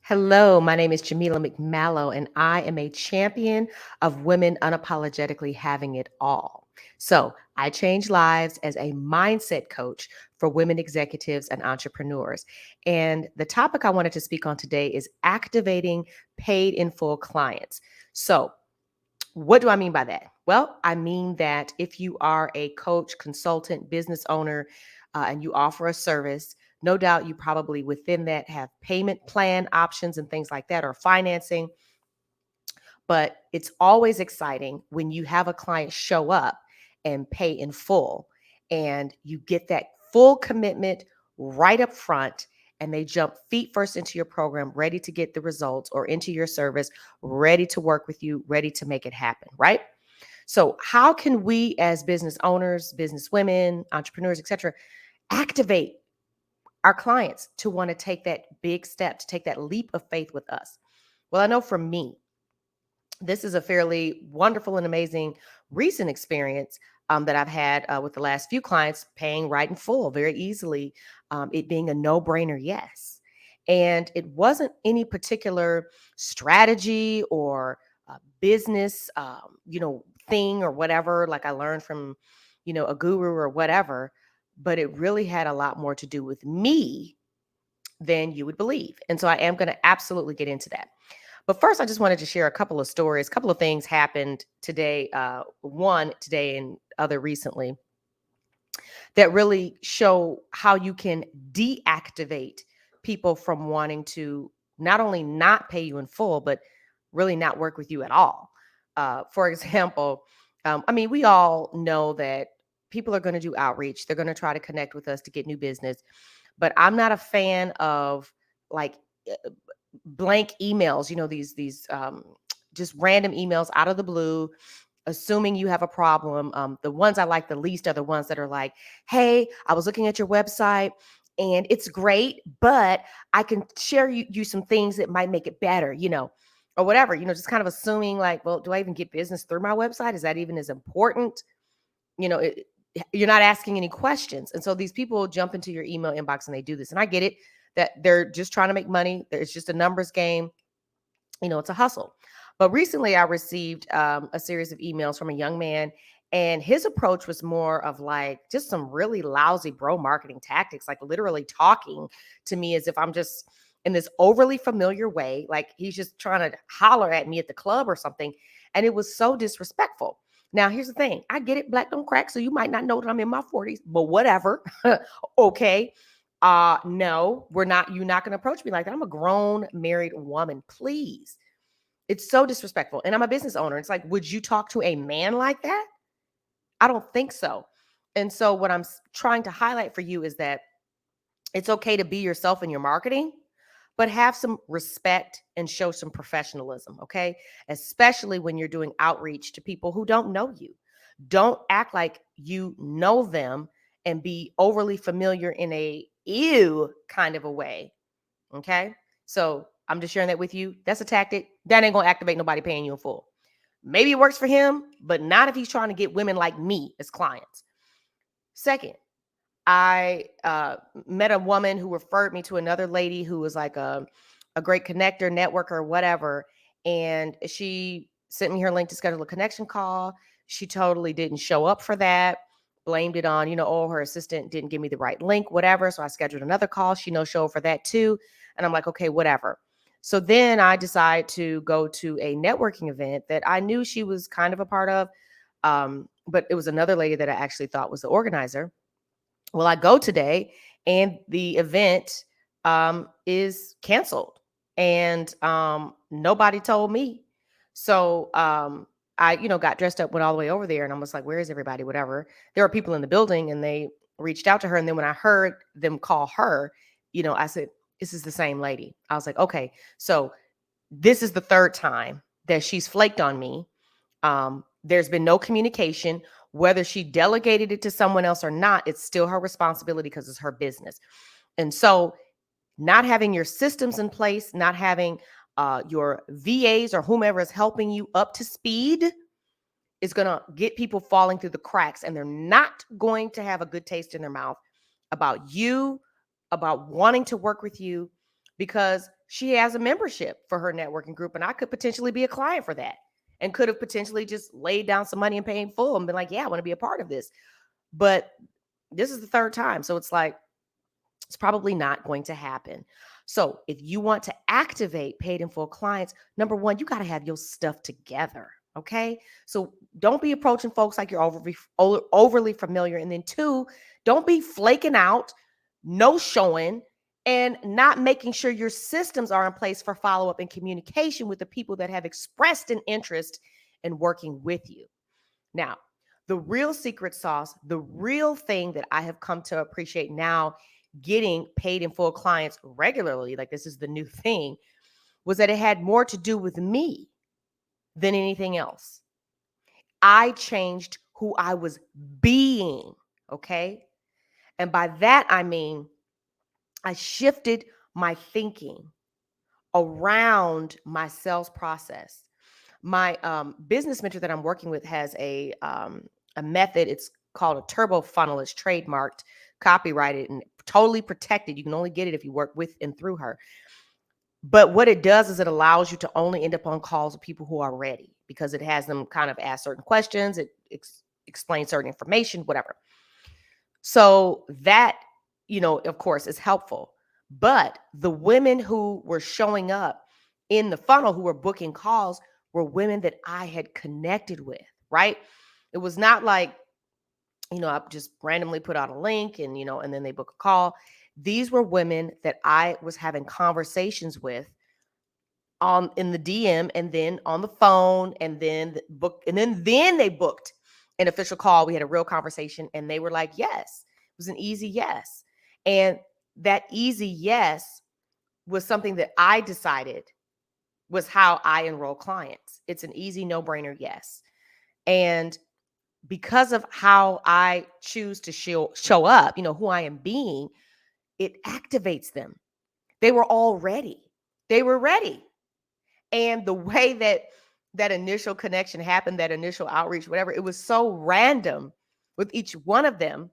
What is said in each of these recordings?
Hello, my name is Jamila McMallow, and I am a champion of women unapologetically having it all. So, I change lives as a mindset coach for women executives and entrepreneurs. And the topic I wanted to speak on today is activating paid in full clients. So, what do I mean by that? Well, I mean that if you are a coach, consultant, business owner, and you offer a service, no doubt you probably within that have payment plan options and things like that or financing. But it's always exciting when you have a client show up and pay in full and you get that full commitment right up front and they jump feet first into your program, ready to get the results or into your service, ready to work with you, ready to make it happen, right? So, how can we as business owners, business women, entrepreneurs, etc., activate our clients to want to take that big step, to take that leap of faith with us? Well, I know for me, this is a fairly wonderful and amazing recent experience that I've had with the last few clients paying right in full very easily, it being a no brainer yes. And it wasn't any particular strategy or business, thing or whatever, like I learned from, a guru or whatever, but it really had a lot more to do with me than you would believe. And so I am going to absolutely get into that. But first, I just wanted to share a couple of stories. A couple of things happened today, one today and other recently, that really show how you can deactivate people from wanting to not only not pay you in full, but really not work with you at all. For example, we all know that people are going to do outreach. They're going to try to connect with us to get new business. But I'm not a fan of like blank emails, these just random emails out of the blue, assuming you have a problem. The ones I like the least are the ones that are like, "Hey, I was looking at your website and it's great, but I can share you some things that might make it better, or whatever." Just kind of assuming like, "Well, do I even get business through my website? Is that even as important?" You know, it, you're not asking any questions, and so these people jump into your email inbox and they do this, and I get it that they're just trying to make money. It's just a numbers game. It's a hustle. But recently I received a series of emails from a young man, and his approach was more of like just some really lousy bro marketing tactics, like literally talking to me as if I'm just in this overly familiar way, like he's just trying to holler at me at the club or something. And it was so disrespectful. Now, here's the thing, I get it, black don't crack. So you might not know that I'm in my 40s, but whatever. Okay. No, we're not. You're not going to approach me like that. I'm a grown married woman. Please. It's so disrespectful. And I'm a business owner. It's like, would you talk to a man like that? I don't think so. And so, what I'm trying to highlight for you is that it's okay to be yourself in your marketing, but have some respect and show some professionalism, okay? Especially when you're doing outreach to people who don't know you. Don't act like you know them and be overly familiar in a ew kind of a way. Okay. So I'm just sharing that with you. That's a tactic. That ain't gonna activate nobody paying you in full. Maybe it works for him, but not if he's trying to get women like me as clients. Second, I met a woman who referred me to another lady who was like a great connector, networker, whatever. And she sent me her link to schedule a connection call. She totally didn't show up for that. Blamed it on, oh, her assistant didn't give me the right link, whatever. So I scheduled another call. She no show for that too. And I'm like, okay, whatever. So then I decide to go to a networking event that I knew she was kind of a part of. But it was another lady that I actually thought was the organizer. Well, I go today and the event is canceled and nobody told me. So I, got dressed up, went all the way over there and I was like, where is everybody? Whatever. There were people in the building and they reached out to her. And then when I heard them call her, I said, this is the same lady. I was like, okay, so this is the third time that she's flaked on me. There's been no communication. Whether she delegated it to someone else or not, it's still her responsibility because it's her business. And so, not having your systems in place, not having your VAs or whomever is helping you up to speed is going to get people falling through the cracks, and they're not going to have a good taste in their mouth about you, about wanting to work with you, because she has a membership for her networking group, and I could potentially be a client for that and could have potentially just laid down some money and paid full and been like, yeah, I want to be a part of this. But this is the third time. So it's like, it's probably not going to happen. So if you want to activate paid in full clients, number one, you got to have your stuff together. Okay. So don't be approaching folks like you're overly familiar. And then two, don't be flaking out, no showing, and not making sure your systems are in place for follow up and communication with the people that have expressed an interest in working with you. Now, the real secret sauce, the real thing that I have come to appreciate now, getting paid in full clients regularly, like this is the new thing, was that it had more to do with me than anything else. I changed who I was being, okay? And by that, I mean, I shifted my thinking around my sales process. My business mentor that I'm working with has a method. It's called a turbo funnel. It's trademarked, copyrighted, and totally protected. You can only get it if you work with and through her. But what it does is it allows you to only end up on calls with people who are ready, because it has them kind of ask certain questions. It explains certain information, whatever. So that, of course, is helpful. But the women who were showing up in the funnel, who were booking calls, were women that I had connected with, right? It was not like, I just randomly put out a link and then they book a call. These were women that I was having conversations with on in the DM and then on the phone, and then they booked an official call. We had a real conversation and they were like, yes. It was an easy yes. And that easy yes was something that I decided was how I enroll clients. It's an easy no-brainer yes. And because of how I choose to show up, who I am being, it activates them. They were all ready. They were ready. And the way that initial connection happened, that initial outreach, whatever, it was so random with each one of them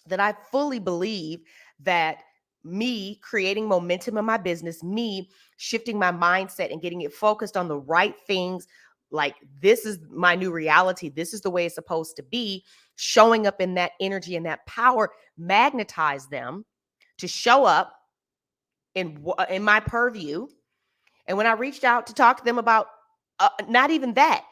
that I fully believe that me creating momentum in my business, me shifting my mindset and getting it focused on the right things, like this is my new reality, this is the way it's supposed to be, showing up in that energy and that power magnetize them to show up in my purview. And when I reached out to talk to them about not even that,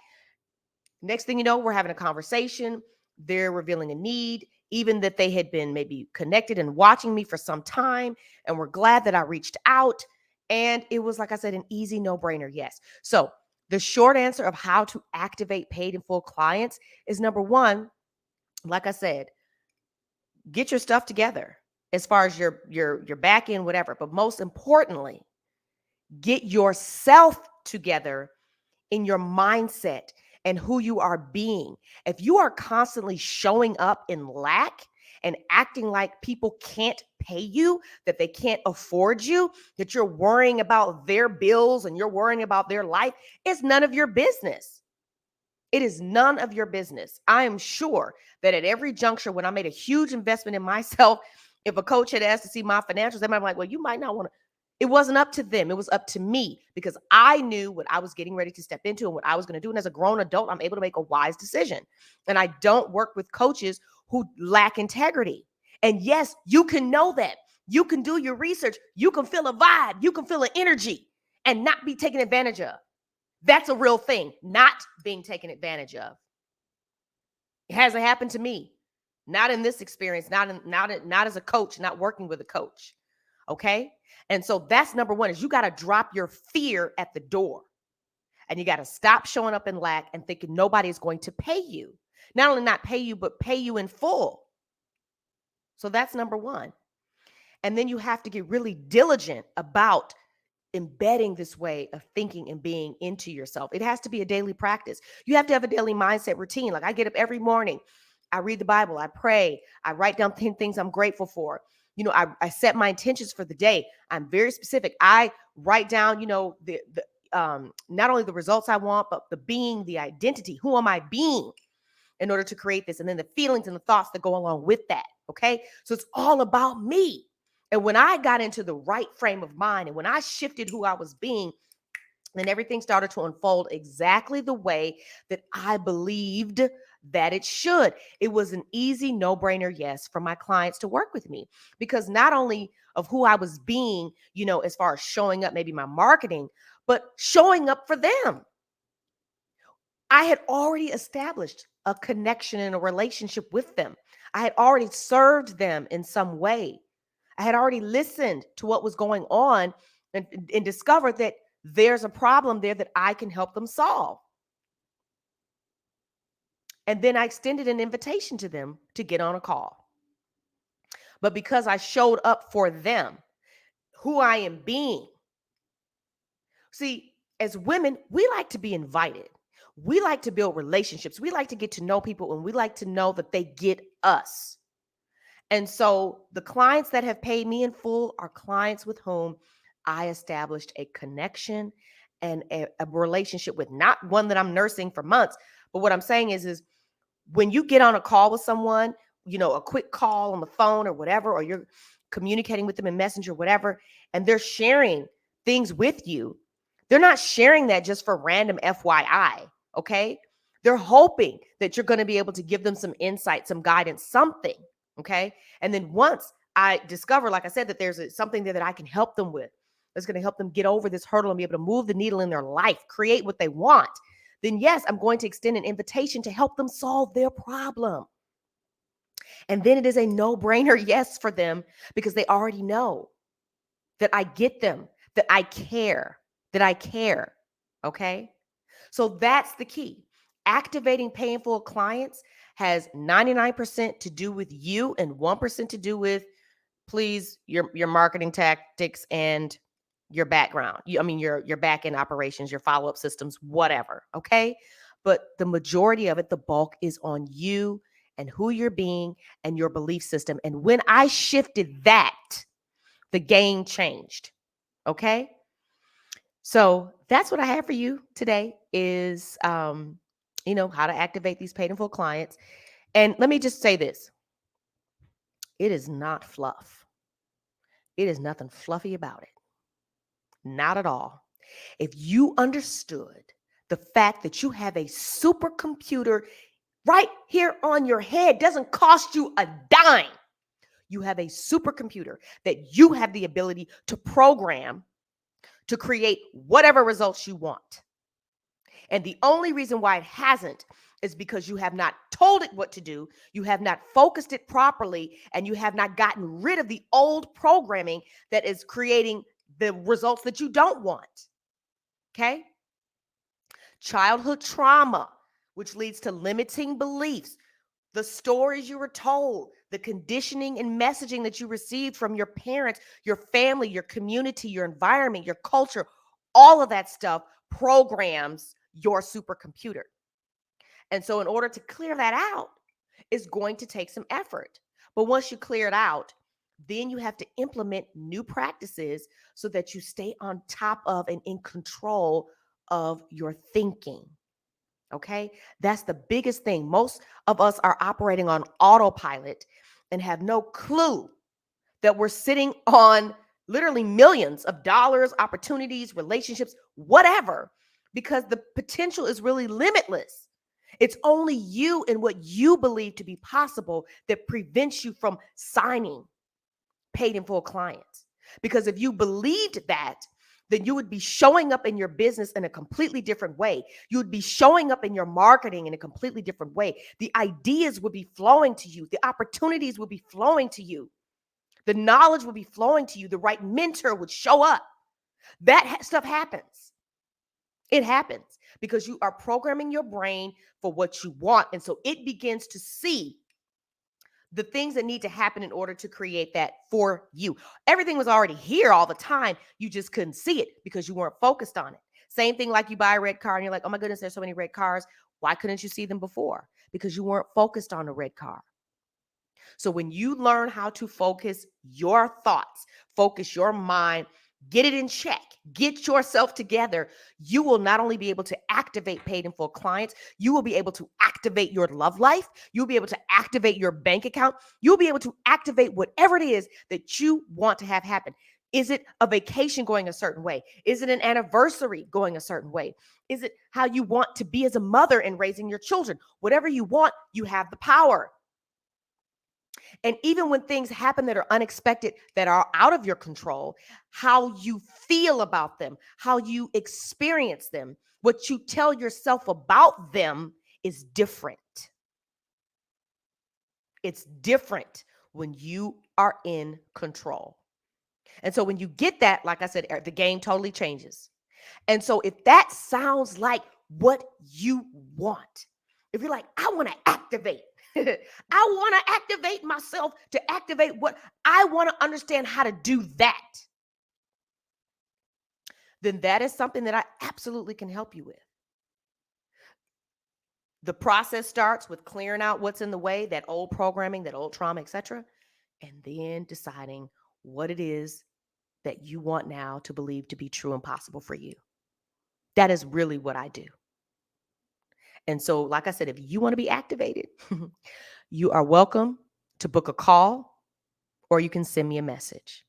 next thing you know, we're having a conversation. They're revealing a need, even that they had been maybe connected and watching me for some time. And we're glad that I reached out. And it was, like I said, an easy no-brainer yes. So the short answer of how to activate paid in full clients is, number one, like I said, get your stuff together as far as your back end, whatever. But most importantly, get yourself together in your mindset and who you are being. If you are constantly showing up in lack and acting like people can't pay you, that they can't afford you, that you're worrying about their bills and you're worrying about their life, it's none of your business. It is none of your business. I am sure that at every juncture when I made a huge investment in myself, if a coach had asked to see my financials, they might be like, well, you might not want to. It wasn't up to them. It was up to me, because I knew what I was getting ready to step into and what I was going to do. And as a grown adult, I'm able to make a wise decision. And I don't work with coaches who lack integrity. And yes, you can know that. You can do your research. You can feel a vibe. You can feel an energy and not be taken advantage of. That's a real thing, not being taken advantage of. It hasn't happened to me. Not in this experience, not as a coach, not working with a coach. Okay? And so that's number one, is you got to drop your fear at the door. And you got to stop showing up in lack and thinking nobody is going to pay you. Not only not pay you, but pay you in full. So that's number one. And then you have to get really diligent about embedding this way of thinking and being into yourself. It has to be a daily practice. You have to have a daily mindset routine. Like I get up every morning, I read the Bible, I pray, I write down 10 things I'm grateful for. I set my intentions for the day. I'm very specific. I write down, the not only the results I want, but the being, the identity. Who am I being in order to create this? And then the feelings and the thoughts that go along with that. Okay. So it's all about me. And when I got into the right frame of mind and when I shifted who I was being, then everything started to unfold exactly the way that I believed that it should. It was an easy no-brainer yes for my clients to work with me because not only of who I was being, as far as showing up, maybe my marketing, but showing up for them. I had already established a connection and a relationship with them. I had already served them in some way. I had already listened to what was going on and discovered that there's a problem there that I can help them solve. And then I extended an invitation to them to get on a call. But because I showed up for them, who I am being, see, as women, we like to be invited. We like to build relationships. We like to get to know people and we like to know that they get us. And so the clients that have paid me in full are clients with whom I established a connection and a relationship with, not one that I'm nursing for months. But what I'm saying is when you get on a call with someone, a quick call on the phone or whatever, or you're communicating with them in Messenger, whatever, and they're sharing things with you, they're not sharing that just for random FYI, okay? They're hoping that you're going to be able to give them some insight, some guidance, something, okay? And then once I discover, like I said, that there's something there that I can help them with, that's going to help them get over this hurdle and be able to move the needle in their life, create what they want, then yes, I'm going to extend an invitation to help them solve their problem. And then it is a no-brainer yes for them because they already know that I get them, that I care, okay? So that's the key. Activating painful clients has 99% to do with you and 1% to do with, please, your marketing tactics and your background. Your back end operations, your follow-up systems, whatever, okay? But the majority of it, the bulk is on you and who you're being and your belief system. And when I shifted that, the game changed, okay? So that's what I have for you today is, how to activate these painful clients. And let me just say this. It is not fluff. It is nothing fluffy about it. Not at all. If you understood the fact that you have a supercomputer right here on your head, doesn't cost you a dime. You have a supercomputer that you have the ability to program to create whatever results you want. And the only reason why it hasn't is because you have not told it what to do, you have not focused it properly, and you have not gotten rid of the old programming that is creating the results that you don't want. Okay? Childhood trauma, which leads to limiting beliefs, the stories you were told, the conditioning and messaging that you received from your parents, your family, your community, your environment, your culture, all of that stuff programs your supercomputer. And so, in order to clear that out, it's going to take some effort. But once you clear it out, then you have to implement new practices so that you stay on top of and in control of your thinking. Okay. That's the biggest thing. Most of us are operating on autopilot and have no clue that we're sitting on literally millions of dollars, opportunities, relationships, whatever, because the potential is really limitless. It's only you and what you believe to be possible that prevents you from signing paid in full clients. Because if you believed that, then you would be showing up in your business in a completely different way. You would be showing up in your marketing in a completely different way. The ideas would be flowing to you. The opportunities would be flowing to you. The knowledge would be flowing to you. The right mentor would show up. That stuff happens. It happens because you are programming your brain for what you want. And so it begins to see the things that need to happen in order to create that for you. Everything was already here all the time. You just couldn't see it because you weren't focused on it. Same thing like you buy a red car and you're like, oh my goodness, there's so many red cars. Why couldn't you see them before? Because you weren't focused on a red car. So when you learn how to focus your thoughts, focus your mind, Get it in check. Get yourself together. You will not only be able to activate paid in full clients, you will be able to activate your love life. You'll be able to activate your bank account. You'll be able to activate whatever it is that you want to have happen. Is it a vacation going a certain way? Is it an anniversary going a certain way? Is it how you want to be as a mother and raising your children? Whatever you want, you have the power. And even when things happen that are unexpected, that are out of your control, how you feel about them, how you experience them, what you tell yourself about them is different. It's different when you are in control. And so when you get that, like I said, the game totally changes. And so if that sounds like what you want, if you're like, I want to activate, I want to activate myself to activate what I want to understand how to do that, then that is something that I absolutely can help you with. The process starts with clearing out what's in the way, that old programming, that old trauma, etc., and then deciding what it is that you want now to believe to be true and possible for you. That is really what I do. And so, like I said, if you want to be activated, you are welcome to book a call or you can send me a message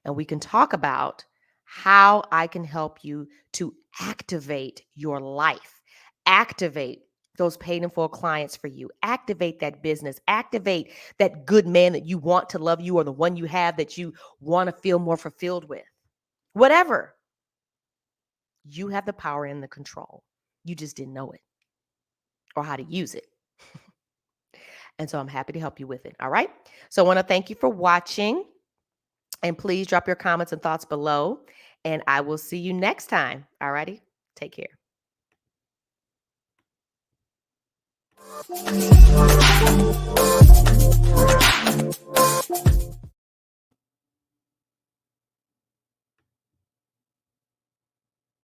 and we can talk about how I can help you to activate your life, activate those paid in full clients for you, activate that business, activate that good man that you want to love you or the one you have that you want to feel more fulfilled with. Whatever. You have the power and the control. You just didn't know it or how to use it. And so I'm happy to help you with it. All right. So I want to thank you for watching. And please drop your comments and thoughts below. And I will see you next time. All righty. Take care.